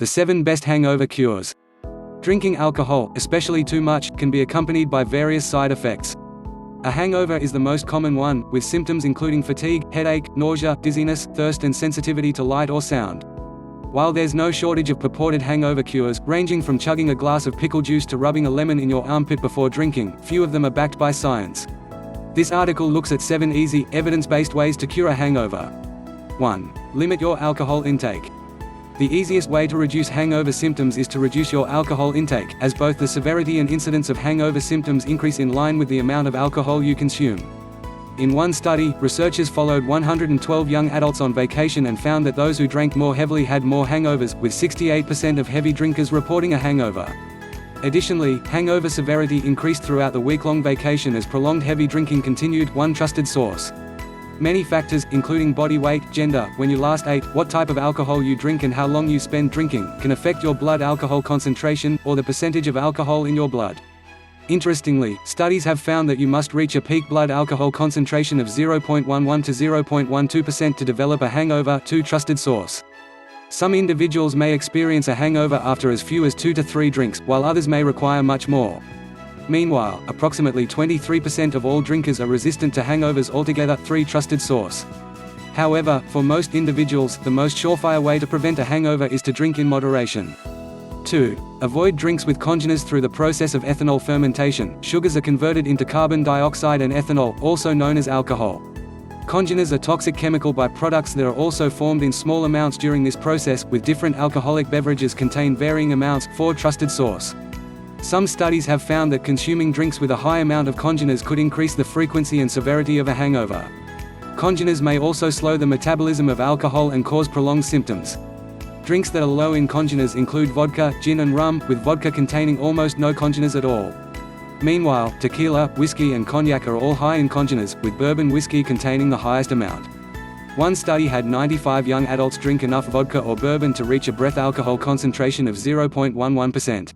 The 7 best hangover cures. Drinking alcohol, especially too much, can be accompanied by various side effects. A hangover is the most common one, with symptoms including fatigue, headache, nausea, dizziness, thirst and sensitivity to light or sound. While there's no shortage of purported hangover cures, ranging from chugging a glass of pickle juice to rubbing a lemon in your armpit before drinking, few of them are backed by science. This article looks at 7 easy, evidence-based ways to cure a hangover. 1. Limit your alcohol intake. The easiest way to reduce hangover symptoms is to reduce your alcohol intake, as both the severity and incidence of hangover symptoms increase in line with the amount of alcohol you consume. In one study, researchers followed 112 young adults on vacation and found that those who drank more heavily had more hangovers, with 68% of heavy drinkers reporting a hangover. Additionally, hangover severity increased throughout the week-long vacation as prolonged heavy drinking continued. One trusted source. Many factors, including body weight, gender, when you last ate, what type of alcohol you drink and how long you spend drinking, can affect your blood alcohol concentration, or the percentage of alcohol in your blood. Interestingly, studies have found that you must reach a peak blood alcohol concentration of 0.11 to 0.12% to develop a hangover. 2 trusted source. Some individuals may experience a hangover after as few as 2 to 3 drinks, while others may require much more. Meanwhile, approximately 23% of all drinkers are resistant to hangovers altogether. 3 trusted source. However, for most individuals, the most surefire way to prevent a hangover is to drink in moderation. 2. Avoid drinks with congeners. Through the process of ethanol fermentation, sugars are converted into carbon dioxide and ethanol, also known as alcohol. Congeners are toxic chemical byproducts that are also formed in small amounts during this process, with different alcoholic beverages contain varying amounts. 4 trusted source. Some studies have found that consuming drinks with a high amount of congeners could increase the frequency and severity of a hangover. Congeners may also slow the metabolism of alcohol and cause prolonged symptoms. Drinks that are low in congeners include vodka, gin and rum, with vodka containing almost no congeners at all. Meanwhile, tequila, whiskey and cognac are all high in congeners, with bourbon whiskey containing the highest amount. One study had 95 young adults drink enough vodka or bourbon to reach a breath alcohol concentration of 0.11%.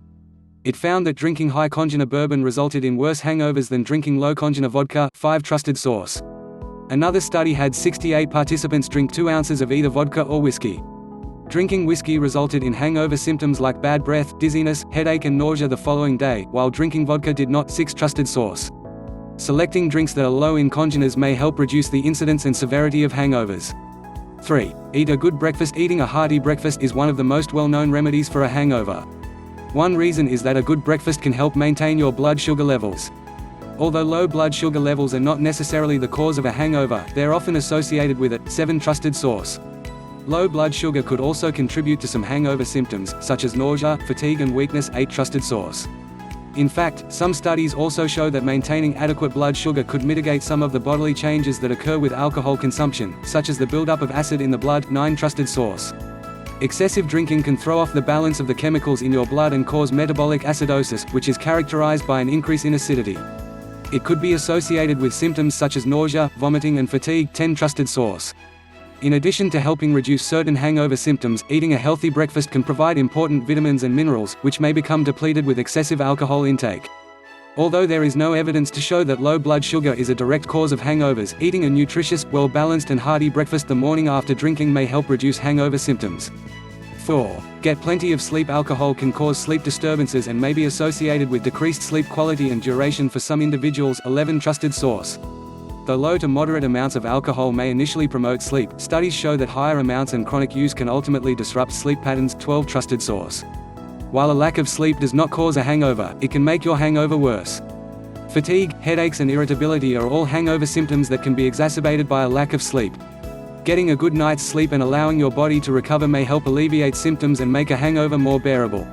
It found that drinking high congener bourbon resulted in worse hangovers than drinking low congener vodka. 5 trusted source. Another study had 68 participants drink 2 ounces of either vodka or whiskey. Drinking whiskey resulted in hangover symptoms like bad breath, dizziness, headache and nausea the following day, while drinking vodka did not. 6 trusted source. Selecting drinks that are low in congeners may help reduce the incidence and severity of hangovers. 3. Eat a good breakfast. Eating a hearty breakfast is one of the most well-known remedies for a hangover. One reason is that a good breakfast can help maintain your blood sugar levels. Although low blood sugar levels are not necessarily the cause of a hangover, they're often associated with it. 7 trusted source. Low blood sugar could also contribute to some hangover symptoms, such as nausea, fatigue and weakness. 8 trusted source. In fact, some studies also show that maintaining adequate blood sugar could mitigate some of the bodily changes that occur with alcohol consumption, such as the buildup of acid in the blood. 9 trusted source. Excessive drinking can throw off the balance of the chemicals in your blood and cause metabolic acidosis, which is characterized by an increase in acidity. It could be associated with symptoms such as nausea, vomiting and fatigue. 10 trusted source. In addition to helping reduce certain hangover symptoms, eating a healthy breakfast can provide important vitamins and minerals, which may become depleted with excessive alcohol intake. Although there is no evidence to show that low blood sugar is a direct cause of hangovers, eating a nutritious, well-balanced and hearty breakfast the morning after drinking may help reduce hangover symptoms. 4. Get plenty of sleep. Alcohol can cause sleep disturbances and may be associated with decreased sleep quality and duration for some individuals. 11 trusted source. Though low to moderate amounts of alcohol may initially promote sleep, studies show that higher amounts and chronic use can ultimately disrupt sleep patterns. 12 trusted source. While a lack of sleep does not cause a hangover, it can make your hangover worse. Fatigue, headaches and irritability are all hangover symptoms that can be exacerbated by a lack of sleep. Getting a good night's sleep and allowing your body to recover may help alleviate symptoms and make a hangover more bearable.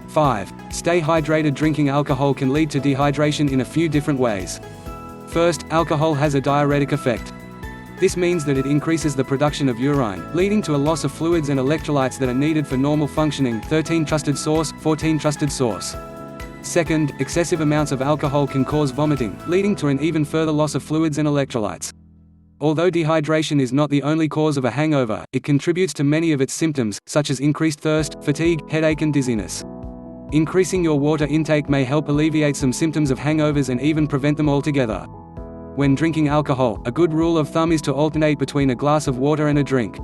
5. Stay hydrated. Drinking alcohol can lead to dehydration in a few different ways. First, alcohol has a diuretic effect. This means that it increases the production of urine, leading to a loss of fluids and electrolytes that are needed for normal functioning. 13 trusted source. 14 trusted source. Second, excessive amounts of alcohol can cause vomiting, leading to an even further loss of fluids and electrolytes. Although dehydration is not the only cause of a hangover, it contributes to many of its symptoms, such as increased thirst, fatigue, headache and dizziness. Increasing your water intake may help alleviate some symptoms of hangovers and even prevent them altogether. When drinking alcohol, a good rule of thumb is to alternate between a glass of water and a drink.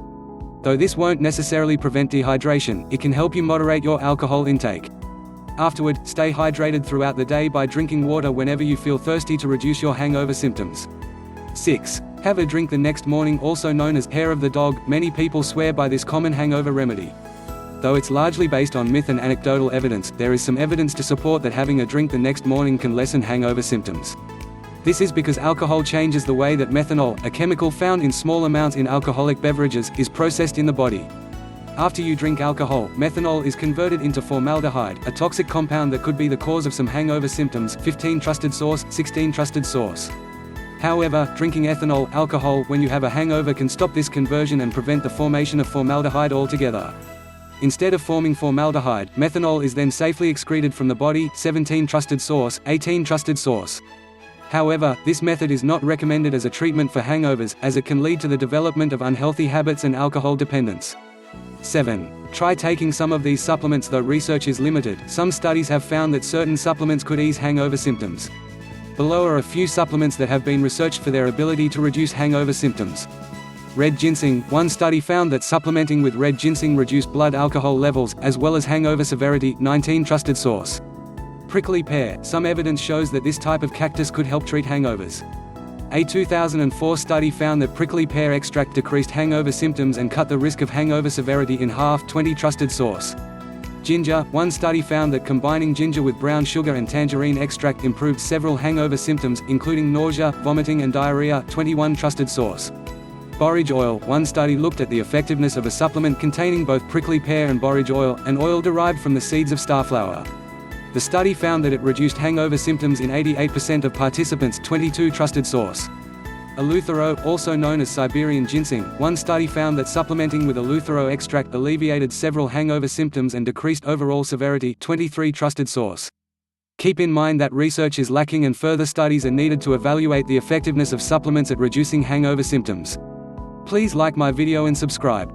Though this won't necessarily prevent dehydration, it can help you moderate your alcohol intake. Afterward, stay hydrated throughout the day by drinking water whenever you feel thirsty to reduce your hangover symptoms. 6. Have a drink the next morning, also known as hair of the dog. Many people swear by this common hangover remedy. Though it's largely based on myth and anecdotal evidence, there is some evidence to support that having a drink the next morning can lessen hangover symptoms. This is because alcohol changes the way that methanol, a chemical found in small amounts in alcoholic beverages, is processed in the body. After you drink alcohol, methanol is converted into formaldehyde, a toxic compound that could be the cause of some hangover symptoms. 15 Trusted source, 16 Trusted source. However, drinking ethanol, alcohol, when you have a hangover can stop this conversion and prevent the formation of formaldehyde altogether. Instead of forming formaldehyde, methanol is then safely excreted from the body. 17 Trusted source, 18 Trusted source. However, this method is not recommended as a treatment for hangovers, as it can lead to the development of unhealthy habits and alcohol dependence. 7. Try taking some of these supplements. Though research is limited, some studies have found that certain supplements could ease hangover symptoms. Below are a few supplements that have been researched for their ability to reduce hangover symptoms. Red ginseng. One study found that supplementing with red ginseng reduced blood alcohol levels, as well as hangover severity. 19 Trusted source. Prickly pear. Some evidence shows that this type of cactus could help treat hangovers. A 2004 study found that prickly pear extract decreased hangover symptoms and cut the risk of hangover severity in half. 20 Trusted source. Ginger. One study found that combining ginger with brown sugar and tangerine extract improved several hangover symptoms, including nausea, vomiting and diarrhea. 21 Trusted source. Borage oil. One study looked at the effectiveness of a supplement containing both prickly pear and borage oil, an oil derived from the seeds of starflower. The study found that it reduced hangover symptoms in 88% of participants. 22 Trusted source. Eleuthero, also known as Siberian ginseng. One study found that supplementing with eleuthero extract alleviated several hangover symptoms and decreased overall severity. 23 Trusted source. Keep in mind that research is lacking and further studies are needed to evaluate the effectiveness of supplements at reducing hangover symptoms. Please like my video and subscribe.